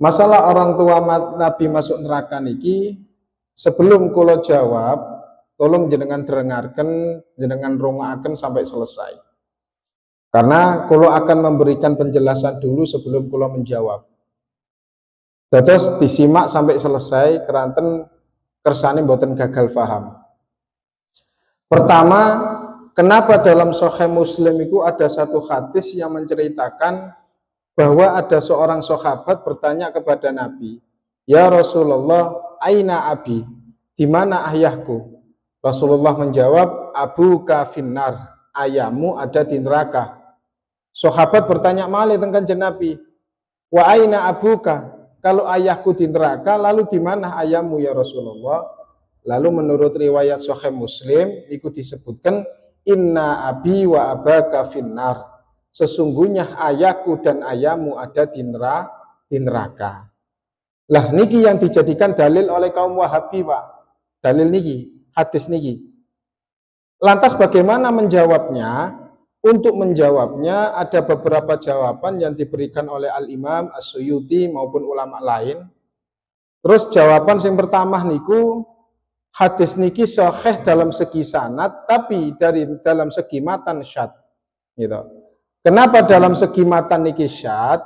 Masalah orang tua Nabi masuk neraka niki, sebelum kula jawab, tolong jenengan dengarkan, jenengan rungokake sampai selesai. Karena kula akan memberikan penjelasan dulu sebelum kula menjawab. Terus disimak sampai selesai, keranten kersane mboten gagal paham. Pertama, kenapa dalam Sahih Muslim itu ada satu hadis yang menceritakan bahwa ada seorang sahabat bertanya kepada Nabi, "Ya Rasulullah, aina abi? Di mana ayahku?" Rasulullah menjawab, "Abuka finnar, ayahmu ada di neraka." Sahabat bertanya malih teng Kanjeng Nabi, "Wa aina abuka? Kalau ayahku di neraka, lalu di mana ayahmu ya Rasulullah?" Lalu menurut riwayat Sahih Muslim itu disebutkan, "Inna abi wa abaka finnar." Sesungguhnya ayahku dan ayahmu ada di neraka. Lah niki yang dijadikan dalil oleh kaum Wahabi, Pak. Dalil niki, hadis niki. Lantas bagaimana menjawabnya? Untuk menjawabnya ada beberapa jawaban yang diberikan oleh Al-Imam As-Suyuti maupun ulama lain. Terus jawaban yang pertama niku, hadis niki sahih dalam segi sanad, tapi dalam segi matan syad. Gitu. Kenapa dalam segi matan niki syad?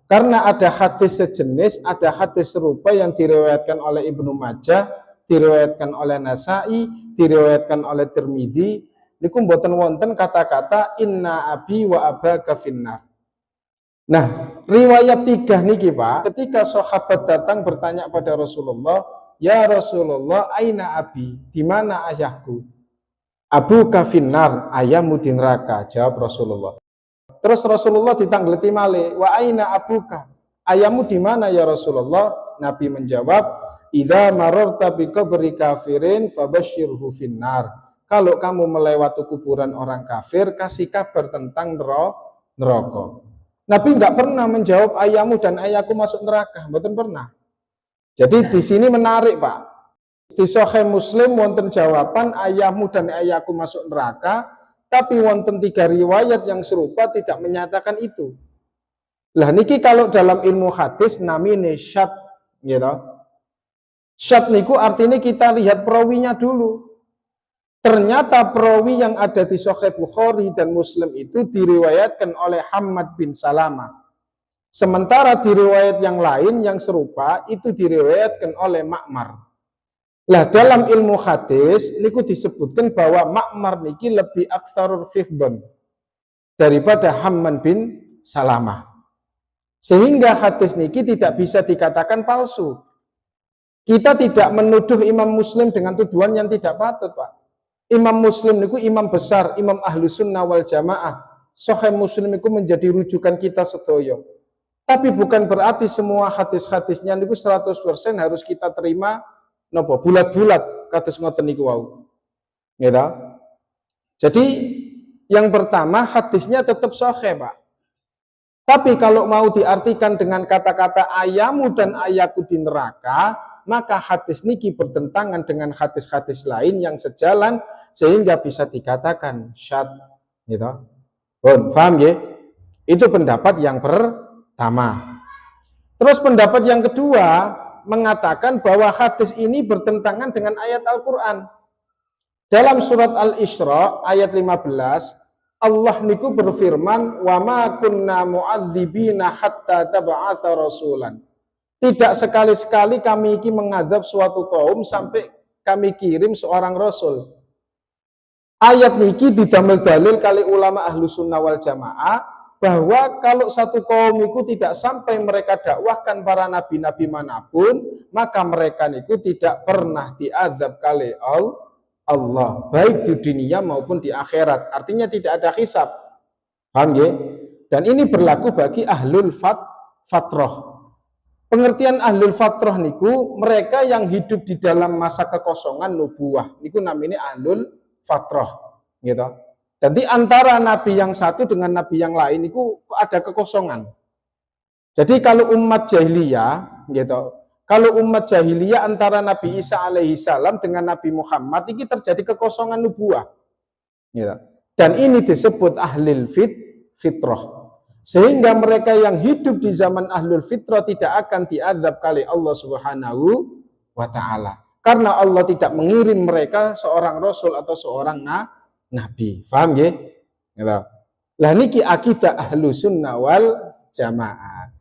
Karena ada hadis sejenis, ada hadis serupa yang diriwayatkan oleh Ibnu Majah, diriwayatkan oleh Nasai, diriwayatkan oleh Tirmidzi. Niku mboten wonten kata-kata inna abi wa abaka finnar. Nah, riwayat 3 niki Pak, ketika sahabat datang bertanya pada Rasulullah, "Ya Rasulullah, aina abi? Di mana ayahku?" "Abuka finnar, ayahmu di neraka," jawab Rasulullah. Terus Rasulullah ditanggleti malih, "Wa aina abuka? Ayahmu di mana ya Rasulullah?" Nabi menjawab, "Idza mararta bi qabri kafirin fabasyirhu finnar." Kalau kamu melewati kuburan orang kafir, kasih kabar tentang neraka. Nabi enggak pernah menjawab ayahmu dan ayahku masuk neraka, mboten pernah. Jadi di sini menarik, Pak. Di Sahih Muslim wonten jawaban ayahmu dan ayahku masuk neraka, tapi wonten 3 riwayat yang serupa tidak menyatakan itu. Lah niki kalau dalam ilmu hadis namine syad, gitu. Syad niku artinya kita lihat perawinya dulu. Ternyata perawi yang ada di Sahih Bukhari dan Muslim itu diriwayatkan oleh Hammad bin Salamah. Sementara di riwayat yang lain yang serupa itu diriwayatkan oleh Ma'mar. Lah dalam ilmu hadis niku disebutkan bahwa Ma'mar niki lebih aktsarul hifdzan daripada Hammad bin Salamah. Sehingga hadis niki tidak bisa dikatakan palsu. Kita tidak menuduh Imam Muslim dengan tuduhan yang tidak patut, Pak. Imam Muslim niku imam besar, imam ahlu sunnah wal jamaah. Sahih Muslim niku menjadi rujukan kita sedoyo. Tapi bukan berarti semua hadis-hadisnya niku 100% harus kita terima napa bulat-bulat kados ngoten niku wau. Gitu. Jadi yang pertama hadisnya tetap sahih, Pak. Tapi kalau mau diartikan dengan kata-kata ayahmu dan ayahku di neraka, maka hadis niki bertentangan dengan hadis-hadis lain yang sejalan sehingga bisa dikatakan syad, gitu. Paham ya? Itu pendapat yang pertama. Terus pendapat yang kedua mengatakan bahwa hadis ini bertentangan dengan ayat Al-Qur'an. Dalam surat Al-Isra ayat 15, Allah niku berfirman, "Wa ma kunna mu'adzibina hatta tab'atsa rasulan." Tidak sekali-sekali kami iki mengazab suatu kaum sampai kami kirim seorang rasul. Ayat niki didamel dalil kali ulama ahlu sunnah wal jamaah bahwa kalau satu kaum itu tidak sampai mereka dakwahkan para nabi-nabi manapun, maka mereka niku tidak pernah diazab kali Allah, baik di dunia maupun di akhirat. Artinya tidak ada hisab. Paham ya? Dan ini berlaku bagi ahlul fatrah. Pengertian ahlul fatrah niku mereka yang hidup di dalam masa kekosongan nubuah. Niku namanya ahlul fatrah, gitu. Jadi antara nabi yang satu dengan nabi yang lain niku ada kekosongan. Jadi kalau umat jahiliyah, gitu. Kalau umat jahiliyah antara Nabi Isa alaihi salam dengan Nabi Muhammad ini terjadi kekosongan nubuah. Gitu. Dan ini disebut ahlul fitrah. Sehingga mereka yang hidup di zaman ahlul fitrah tidak akan diazab kali Allah Subhanahu wa taala. Karena Allah tidak mengirim mereka seorang rasul atau seorang nabi. Paham ya? Gitu. Lah niki akidah ahlu sunnah wal jamaah.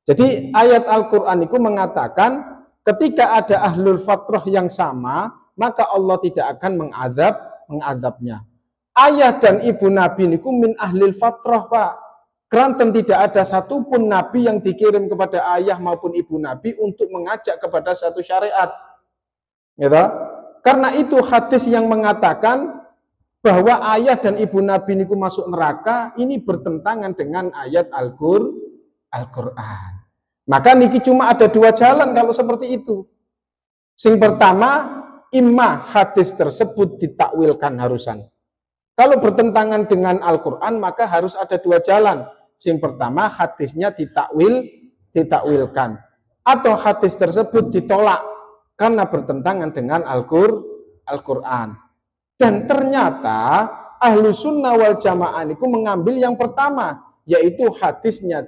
Jadi ayat Al-Quran itu mengatakan ketika ada ahlul fatrah yang sama, maka Allah tidak akan mengazabnya. Ayah dan ibu Nabi niku min ahlil fatrah, Pak. Keranten tidak ada satupun Nabi yang dikirim kepada ayah maupun ibu Nabi untuk mengajak kepada satu syariat. Gitu? Karena itu hadis yang mengatakan bahwa ayah dan ibu Nabi niku masuk neraka, ini bertentangan dengan ayat Al-Quran. Maka niki cuma ada dua jalan kalau seperti itu. Sing pertama, imma hadis tersebut ditakwilkan harusan. Kalau bertentangan dengan Al-Quran, maka harus ada dua jalan. Sing pertama, hadisnya ditakwilkan. Atau hadis tersebut ditolak karena bertentangan dengan Al-Quran. Dan ternyata ahlu sunnah wal jamaah itu mengambil yang pertama, yaitu hadisnya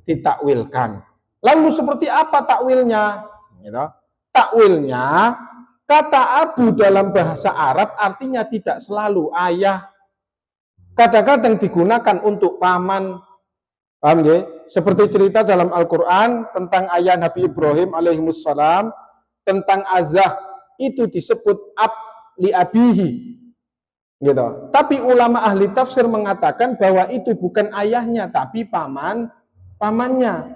ditakwilkan. Lalu seperti apa takwilnya? Gitu. Takwilnya, kata abu dalam bahasa Arab artinya tidak selalu ayah. Kadang-kadang digunakan untuk paman. Paham ya? Seperti cerita dalam Al-Quran tentang ayah Nabi Ibrahim alaihissalam, tentang azah, itu disebut ab li abihi. Gitu. Tapi ulama ahli tafsir mengatakan bahwa itu bukan ayahnya, tapi pamannya.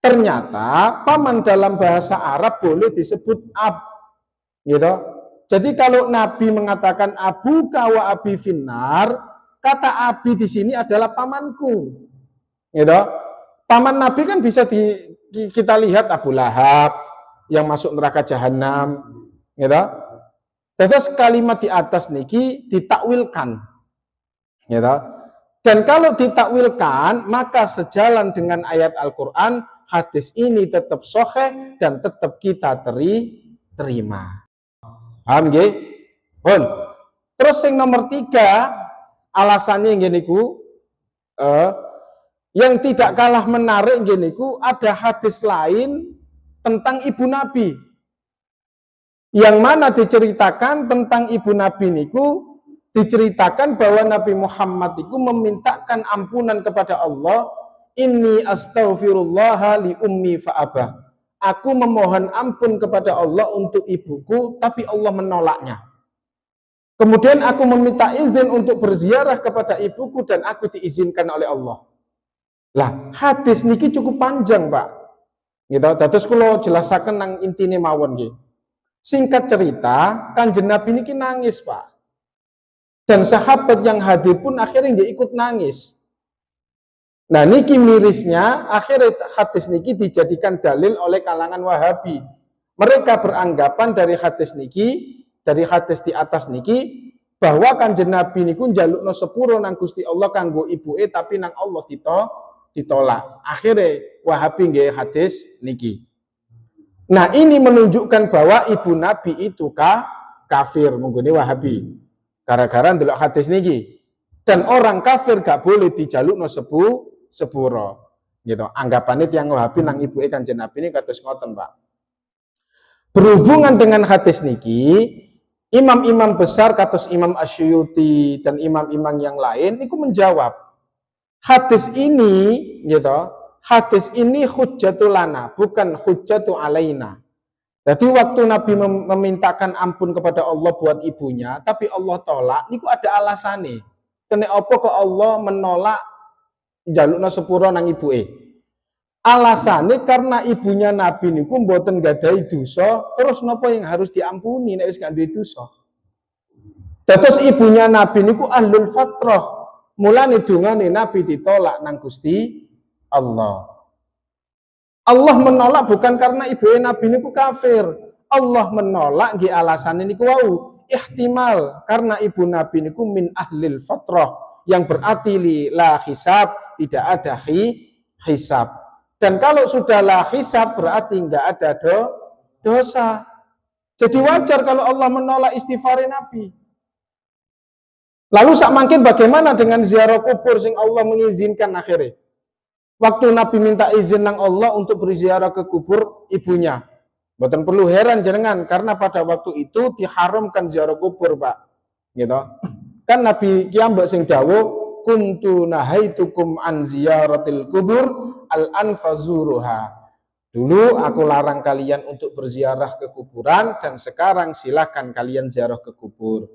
Ternyata paman dalam bahasa Arab boleh disebut ab. Gitu. Jadi kalau Nabi mengatakan abu kawa abi finnar, kata abi di sini adalah pamanku. Gitu. Paman Nabi kan bisa kita lihat Abu Lahab yang masuk neraka jahanam. Gitu. Terus kalimat di atas niki ditakwilkan. Gitu. Dan kalau ditakwilkan, maka sejalan dengan ayat Al-Quran, hadis ini tetap sahih dan tetap kita terima. Paham nggih? Pun. Terus yang nomor 3, alasannya ngene niku yang tidak kalah menarik ngene niku, ada hadis lain tentang ibu Nabi. Yang mana diceritakan tentang ibu Nabi niku, diceritakan bahwa Nabi Muhammad itu memintakan ampunan kepada Allah, inni astaghfirullah li ummi fa'abah. Aku memohon ampun kepada Allah untuk ibuku, tapi Allah menolaknya. Kemudian aku meminta izin untuk berziarah kepada ibuku dan aku diizinkan oleh Allah. Lah, hadis niki cukup panjang, Pak. Gitu. Terus kalau jelasaken nang intine mawon nggih. Singkat cerita, Kanjeng Nabi niki nangis, Pak. Dan sahabat yang hadir pun akhirnya dia ikut nangis. Nah, niki mirisnya, akhirnya hadis niki dijadikan dalil oleh kalangan Wahabi. Mereka beranggapan dari hadis niki, dari hadis di atas niki, bahwa Kanjeng Nabi niku njalukno sepuro nang Gusti Allah kanggo ibuke, tapi nang Allah ditolak. Akhirnya Wahabi nggih hadis niki. Nah, ini menunjukkan bahwa ibu Nabi itu kafir, mengguni Wahabi. Gara-gara ndelok hadis niki. Dan orang kafir gak boleh dijalukno sepuro. Gitu. Anggapannya tiang Wahabi nang ibuke Kanjeng Nabi ini kados ngoten, Pak. Berhubungan dengan hadis niki, imam-imam besar kados Imam Asyuyuti dan imam-imam yang lain niku menjawab, hadis ini gitu, hadis ini hujjatul lana, bukan hujjatu alaina. Jadi waktu Nabi memintakan ampun kepada Allah buat ibunya, tapi Allah tolak, niku ada alasannya. Kene apa kok Allah menolak jalukna sepuro nang ibuke? Alasannya karena ibunya Nabi niku mboten gadahi dosa, terus napa yang harus diampuni nek wis gak duwe dosa. Terus ibunya Nabi niku ahlul fatrah. Mulane dungane Nabi ditolak nang Gusti Allah. Allah menolak bukan karena ibu Nabi niku kafir. Allah menolak nggih alasane niku wau ihtimal karena ibu Nabi niku min ahlil fatrah, yang berarti la hisab, tidak ada hisab. Dan kalau sudah la hisab berarti enggak ada dosa. Jadi wajar kalau Allah menolak istighfar Nabi. Lalu sak mangkin bagaimana dengan ziarah kubur sing Allah mengizinkan akhirnya? Waktu Nabi minta izin nang Allah untuk berziarah ke kubur ibunya. Mboten perlu heran jenengan karena pada waktu itu diharamkan ziarah kubur, Pak. Gitu. Kan Nabi kiambak sing dawuh kuntu nahaitukum an ziyaratil kubur al anfazuruha. Dulu aku larang kalian untuk berziarah ke kuburan dan sekarang silahkan kalian ziarah ke kubur.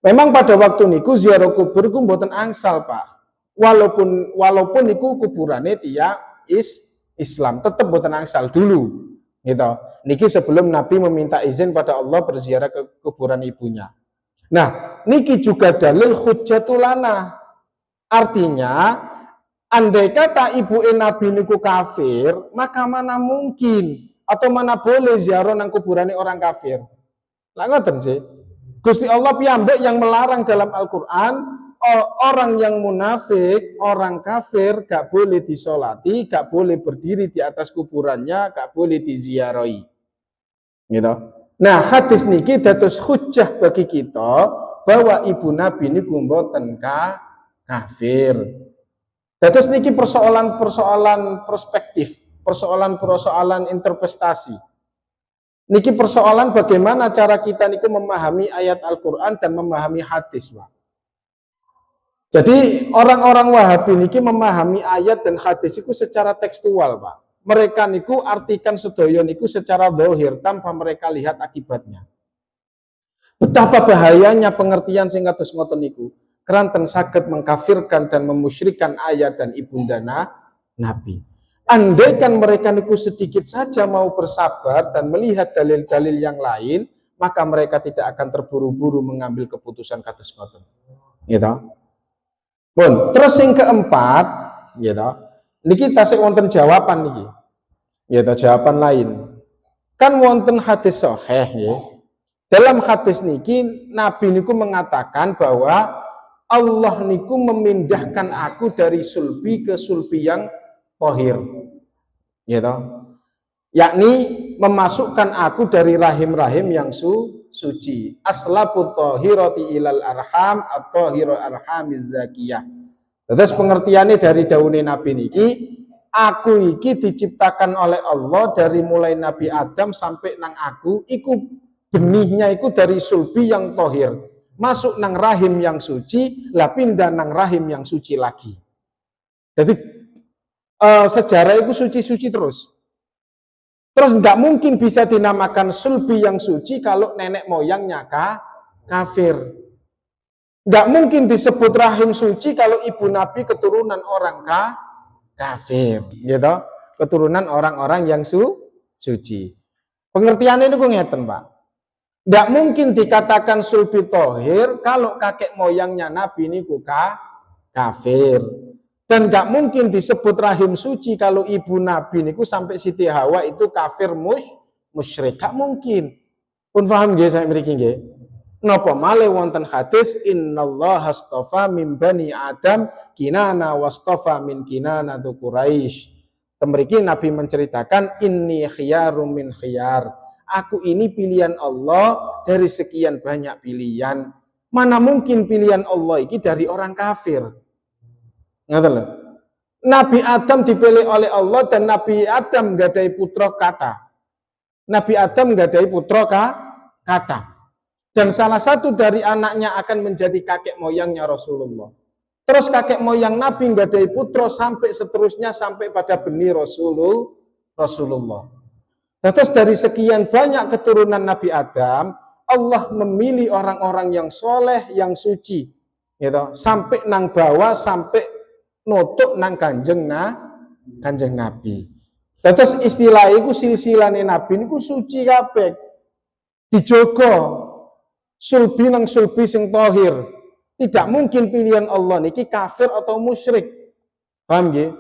Memang pada waktu niku ziarah kubur ku mboten angsal, Pak. Walaupun niku kuburane tiyak Islam, tetap mboten angsal dulu. Gitu. Niki sebelum Nabi meminta izin pada Allah berziarah ke kuburan ibunya. Nah, niki juga dalil hujjatulana. Artinya, andai kata ibu Nabi niku kafir, maka mana mungkin atau mana boleh ziarah nang kuburane orang kafir? Lah ngoten sih. Gusti Allah piyambak yang melarang dalam Al-Quran, orang yang munafik, orang kafir, gak boleh disolati, gak boleh berdiri di atas kuburannya, gak boleh diziarahi. Gitu. Nah, hadis niki dados hujjah bagi kita bahwa ibu Nabi niku mboten kafir. Dados niki persoalan perspektif, persoalan interpretasi. Niki persoalan bagaimana cara kita niku memahami ayat Al-Quran dan memahami hadis, Pak. Jadi orang-orang Wahabi niki memahami ayat dan hadis itu secara tekstual, Pak. Mereka niku artikan sedaya niku secara zahir tanpa mereka lihat akibatnya. Betapa bahayanya pengertian sing kados ngoten niku. Keranten saged mengkafirkan dan memusyrikan ayat dan ibunda Nabi. Andaikan mereka niku sedikit saja mau bersabar dan melihat dalil-dalil yang lain, maka mereka tidak akan terburu-buru mengambil keputusan kados ngoten. Gitu. Pun, terus yang keempat, gitu. Niki tasik wonten jawaban niki. Gitu, jawaban lain. Kan wonten hadis sahih ya. Dalam hadis niki Nabi niku mengatakan bahwa Allah niku memindahkan aku dari sulbi ke sulbi yang tohir, gitu. Yakni memasukkan aku dari rahim-rahim yang suci. Aslabu tohirati ilal arham atau hiro arhamiz zakiyah. Terus pengertiannya dari daune Nabi niki, aku iki diciptakan oleh Allah dari mulai Nabi Adam sampai nang aku, iku benihnya iku dari sulbi yang tohir, masuk nang rahim yang suci, lah pindah nang rahim yang suci lagi. Jadi sejarah itu suci-suci terus. Terus nggak mungkin bisa dinamakan sulbi yang suci kalau nenek moyangnya kafir. Nggak mungkin disebut rahim suci kalau ibu Nabi keturunan orang kafir, gitu. Keturunan orang-orang yang suci. Pengertiannya itu ngeten, Pak. Nggak mungkin dikatakan sulbi tohir kalau kakek moyangnya Nabi ini kafir. Dan gak mungkin disebut rahim suci kalau ibu Nabi niku sampai Siti Hawa itu kafir musyrik. Gak mungkin. Pun paham nggih saya mriki nggih. Napa malih wonten hadis innallaha astafa min bani Adam Kinana wastafa min Kinana tu Quraisy. Temriki Nabi menceritakan inni khiyarum min khiyar. Aku ini pilihan Allah dari sekian banyak pilihan. Mana mungkin pilihan Allah ini dari orang kafir? Nabi Adam dipilih oleh Allah dan Nabi Adam gadai putra kata. Nabi Adam gadai putra kata. Dan salah satu dari anaknya akan menjadi kakek moyangnya Rasulullah. Terus kakek moyang Nabi gadai putra sampai seterusnya sampai pada benih Rasulullah. Terus dari sekian banyak keturunan Nabi Adam, Allah memilih orang-orang yang soleh, yang suci, gitu. Sampai nang bawah, sampai nutuk nang kanjeng Nabi. Terus istilah itu silsilane Nabi niku suci kabeh. Dijogo sulbi nang sulbi sing tohir. Tidak mungkin pilihan Allah niki kafir atau musyrik. Paham nggih?